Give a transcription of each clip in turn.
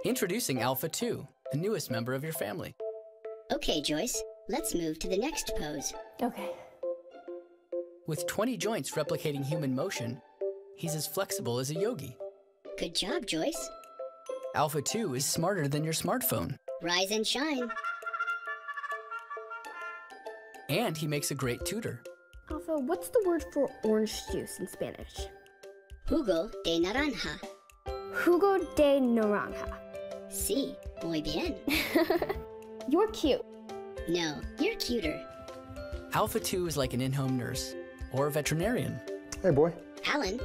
Introducing Alpha 2, the newest member of your family. Okay, Joyce, let's move to the next pose. Okay. With 20 joints replicating human motion, he's as flexible as a yogi. Good job, Joyce. Alpha 2 is smarter than your smartphone. Rise and shine. And he makes a great tutor. Alpha, what's the word for orange juice in Spanish? Jugo de naranja. Jugo de naranja. Sí, muy bien. You're cute. No, you're cuter. Alpha 2 is like an in-home nurse or a veterinarian. Hey, boy. Alan,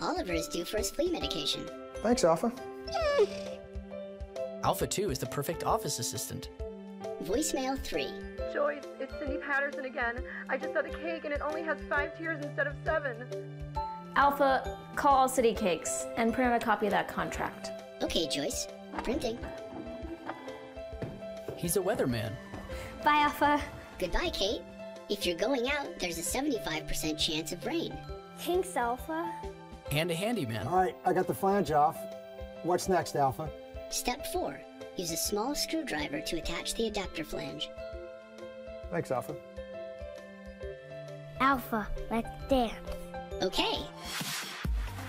Oliver is due for his flea medication. Thanks, Alpha. Alpha 2 is the perfect office assistant. Voicemail 3. Joyce, it's Cindy Patterson again. I just got a cake and it only has 5 tiers instead of 7. Alpha, call All City Cakes and print out a copy of that contract. Okay, Joyce. Printing. He's a weatherman. Bye, Alpha. Goodbye, Kate. If you're going out, there's a 75% chance of rain. Thanks, Alpha. And a handyman. All right, I got the flange off. What's next, Alpha? Step 4. Use a small screwdriver to attach the adapter flange. Thanks, Alpha. Alpha, let's dance. Okay.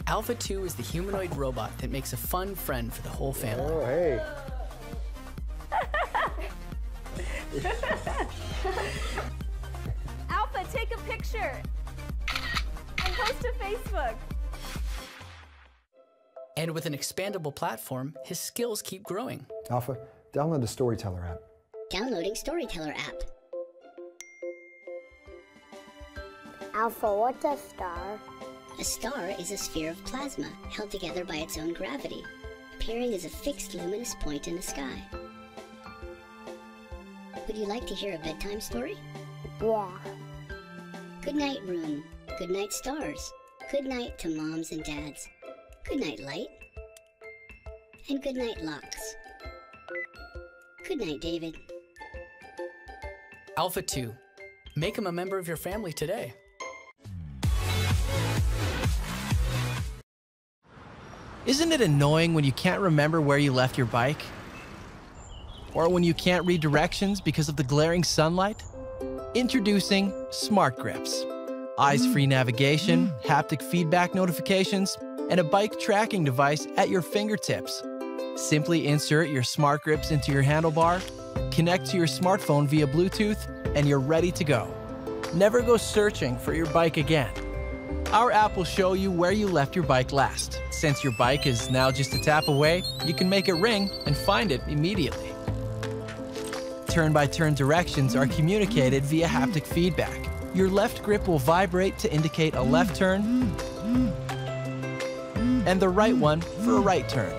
Alpha 2 is the humanoid robot that makes a fun friend for the whole family. Oh, hey. Alpha, take a picture and post to Facebook. And with an expandable platform, his skills keep growing. Alpha, download the Storyteller app. Downloading Storyteller app. Alpha, what's a star? A star is a sphere of plasma held together by its own gravity, appearing as a fixed luminous point in the sky. Would you like to hear a bedtime story? Yeah. Good night, room. Good night, stars. Good night to moms and dads. Good night, light. And good night, locks. Good night, David. Alpha 2. Make him a member of your family today. Isn't it annoying when you can't remember where you left your bike? Or when you can't read directions because of the glaring sunlight? Introducing Smart Grips. Eyes-free navigation, haptic feedback notifications, and a bike tracking device at your fingertips. Simply insert your Smart Grips into your handlebar, connect to your smartphone via Bluetooth, and you're ready to go. Never go searching for your bike again. Our app will show you where you left your bike last. Since your bike is now just a tap away, you can make it ring and find it immediately. Turn-by-turn directions are communicated via haptic feedback. Your left grip will vibrate to indicate a left turn, and the right one for a right turn.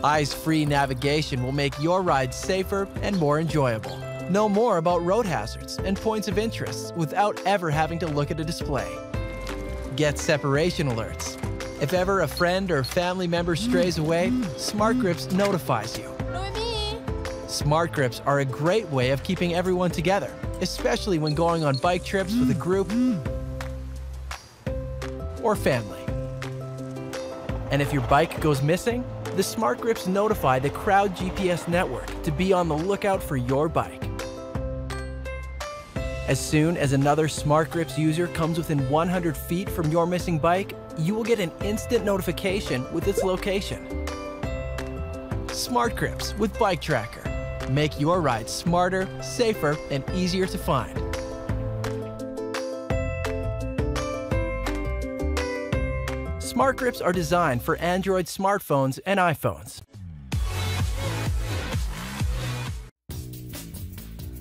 Eyes-free navigation will make your ride safer and more enjoyable. Know more about road hazards and points of interest without ever having to look at a display. Get separation alerts. If ever a friend or family member strays away, Smart Grips notifies you. Smart Grips are a great way of keeping everyone together, especially when going on bike trips with a group or family. And if your bike goes missing, the Smart Grips notify the Crowd GPS network to be on the lookout for your bike. As soon as another Smart Grips user comes within 100 feet from your missing bike, you will get an instant notification with its location. Smart Grips with Bike Tracker. Make your ride smarter, safer, and easier to find. Smart Grips are designed for Android smartphones and iPhones.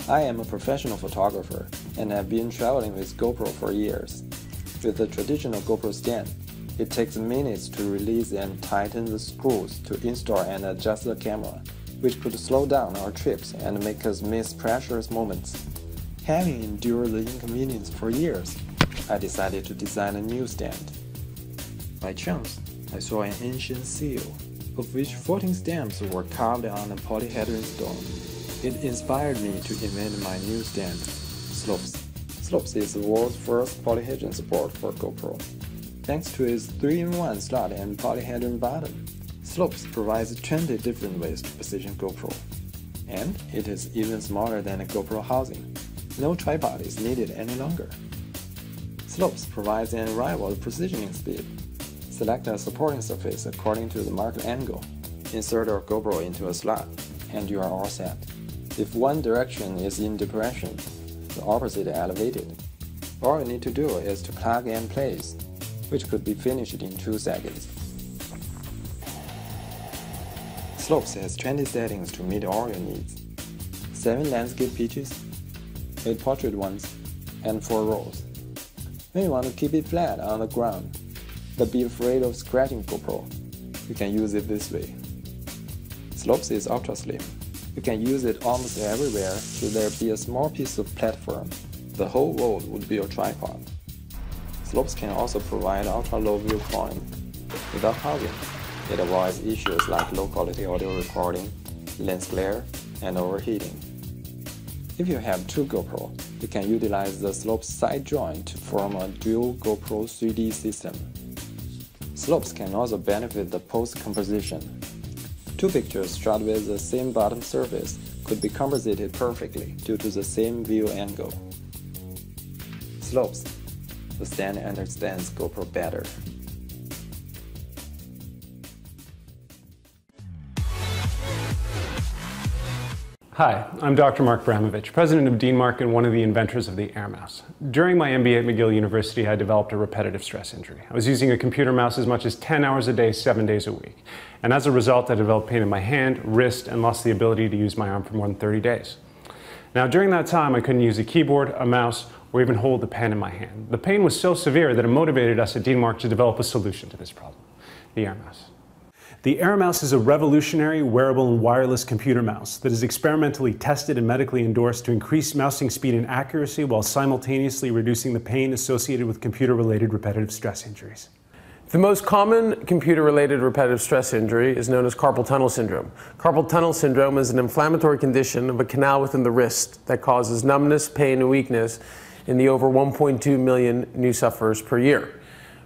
I am a professional photographer and have been traveling with GoPro for years. With the traditional GoPro stand, it takes minutes to release and tighten the screws to install and adjust the camera, which could slow down our trips and make us miss precious moments. Having endured the inconvenience for years, I decided to design a new stand. By chance, I saw an ancient seal, of which 14 stamps were carved on a polyhedron stone. It inspired me to invent my new stand, Slopes. Slopes is the world's first polyhedron support for GoPro. Thanks to its 3-in-1 slot and polyhedron button, Slopes provides 20 different ways to position GoPro. And it is even smaller than a GoPro housing. No tripod is needed any longer. Slopes provides an unrivaled positioning speed. Select a supporting surface according to the marked angle. Insert your GoPro into a slot, and you are all set. If one direction is in depression, the opposite elevated. All you need to do is to plug and place, which could be finished in 2 seconds. Slopes has 20 settings to meet all your needs. 7 landscape pitches, 8 portrait ones, and 4 rolls. When you want to keep it flat on the ground, but be afraid of scratching GoPro, you can use it this way. Slopes is ultra slim. You can use it almost everywhere should there be a small piece of platform. The whole world would be a tripod. Slopes can also provide ultra-low viewpoint. Without housing, it avoids issues like low-quality audio recording, lens glare, and overheating. If you have 2 GoPro, you can utilize the Slopes side joint to form a dual GoPro 3D system. Slopes can also benefit the post-composition. 2 pictures shot with the same bottom surface could be composited perfectly due to the same view angle. Slopes. The stand understands GoPro better. Hi, I'm Dr. Mark Bramovich, president of DeanMark and one of the inventors of the Air Mouse. During my MBA at McGill University, I developed a repetitive stress injury. I was using a computer mouse as much as 10 hours a day, 7 days a week. And as a result, I developed pain in my hand, wrist, and lost the ability to use my arm for more than 30 days. Now, during that time, I couldn't use a keyboard, a mouse, or even hold the pen in my hand. The pain was so severe that it motivated us at DeanMark to develop a solution to this problem, the Air Mouse. The Air Mouse is a revolutionary wearable and wireless computer mouse that is experimentally tested and medically endorsed to increase mousing speed and accuracy while simultaneously reducing the pain associated with computer-related repetitive stress injuries. The most common computer-related repetitive stress injury is known as carpal tunnel syndrome. Carpal tunnel syndrome is an inflammatory condition of a canal within the wrist that causes numbness, pain, and weakness in the over 1.2 million new sufferers per year.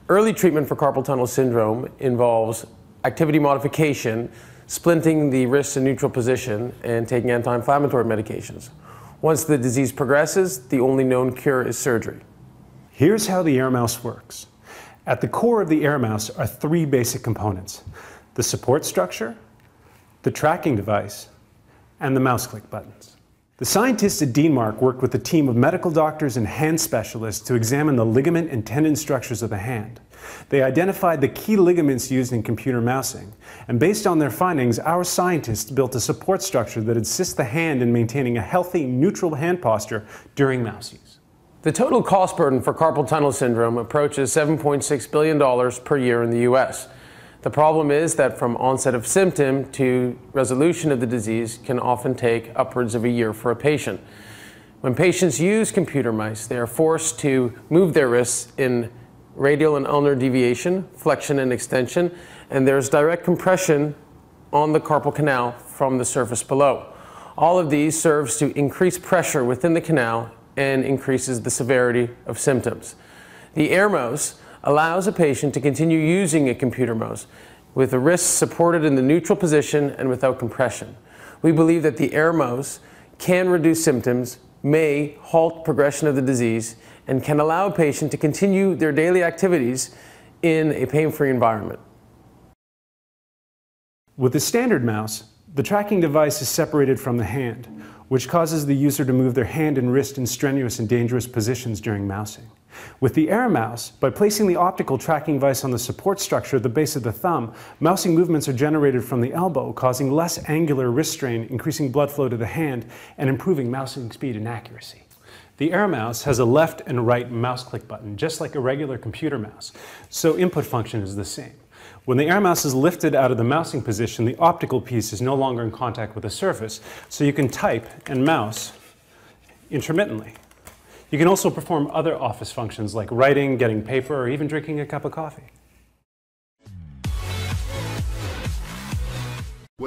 Early treatment for carpal tunnel syndrome involves activity modification, splinting the wrist in neutral position, and taking anti-inflammatory medications. Once the disease progresses, the only known cure is surgery. Here's how the Air Mouse works. At the core of the Air Mouse are 3 basic components: the support structure, the tracking device, and the mouse click buttons. The scientists at DeanMark worked with a team of medical doctors and hand specialists to examine the ligament and tendon structures of the hand. They identified the key ligaments used in computer mousing, and based on their findings, our scientists built a support structure that assists the hand in maintaining a healthy, neutral hand posture during mouse use. The total cost burden for carpal tunnel syndrome approaches $7.6 billion per year in the US. The problem is that from onset of symptom to resolution of the disease can often take upwards of a year for a patient. When patients use computer mice, they are forced to move their wrists in radial and ulnar deviation, flexion and extension, and there's direct compression on the carpal canal from the surface below. All of these serves to increase pressure within the canal and increases the severity of symptoms. The Air Mouse allows a patient to continue using a computer mouse with the wrists supported in the neutral position and without compression. We believe that the Air Mouse can reduce symptoms, may halt progression of the disease, and can allow a patient to continue their daily activities in a pain-free environment. With the standard mouse, the tracking device is separated from the hand, which causes the user to move their hand and wrist in strenuous and dangerous positions during mousing. With the Air Mouse, by placing the optical tracking device on the support structure at the base of the thumb, mousing movements are generated from the elbow, causing less angular wrist strain, increasing blood flow to the hand, and improving mousing speed and accuracy. The Air Mouse has a left and right mouse click button, just like a regular computer mouse, so input function is the same. When the Air Mouse is lifted out of the mousing position, the optical piece is no longer in contact with the surface, so you can type and mouse intermittently. You can also perform other office functions like writing, getting paper, or even drinking a cup of coffee.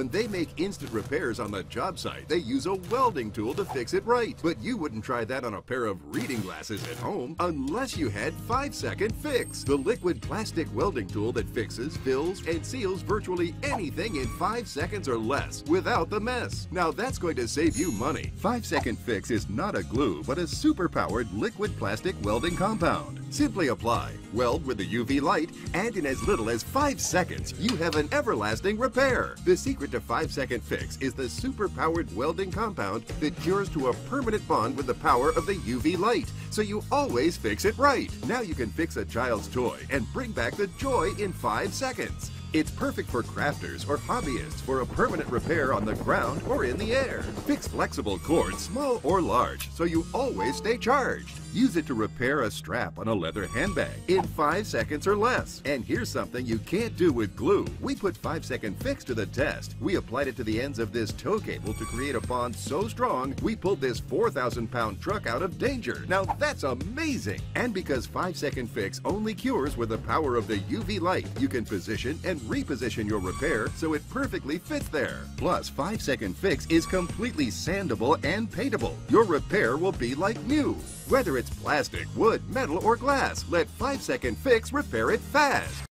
When they make instant repairs on the job site, they use a welding tool to fix it right. But you wouldn't try that on a pair of reading glasses at home unless you had 5-Second Fix, the liquid plastic welding tool that fixes, fills, and seals virtually anything in 5 seconds or less without the mess. Now that's going to save you money. 5-Second Fix is not a glue, but a super-powered liquid plastic welding compound. Simply apply, weld with the UV light, and in as little as 5 seconds, you have an everlasting repair. The secret to 5-Second Fix is the super-powered welding compound that cures to a permanent bond with the power of the UV light, so you always fix it right. Now you can fix a child's toy and bring back the joy in 5 seconds. It's perfect for crafters or hobbyists for a permanent repair on the ground or in the air. Fix flexible cords, small or large, so you always stay charged. Use it to repair a strap on a leather handbag in 5 seconds or less. And here's something you can't do with glue. We put 5-Second Fix to the test. We applied it to the ends of this tow cable to create a bond so strong, we pulled this 4,000-pound truck out of danger. Now that's amazing! And because 5-Second Fix only cures with the power of the UV light, you can position and reposition your repair so it perfectly fits there. Plus, 5-Second Fix is completely sandable and paintable. Your repair will be like new. Whether it's plastic, wood, metal, or glass, let 5-Second Fix repair it fast.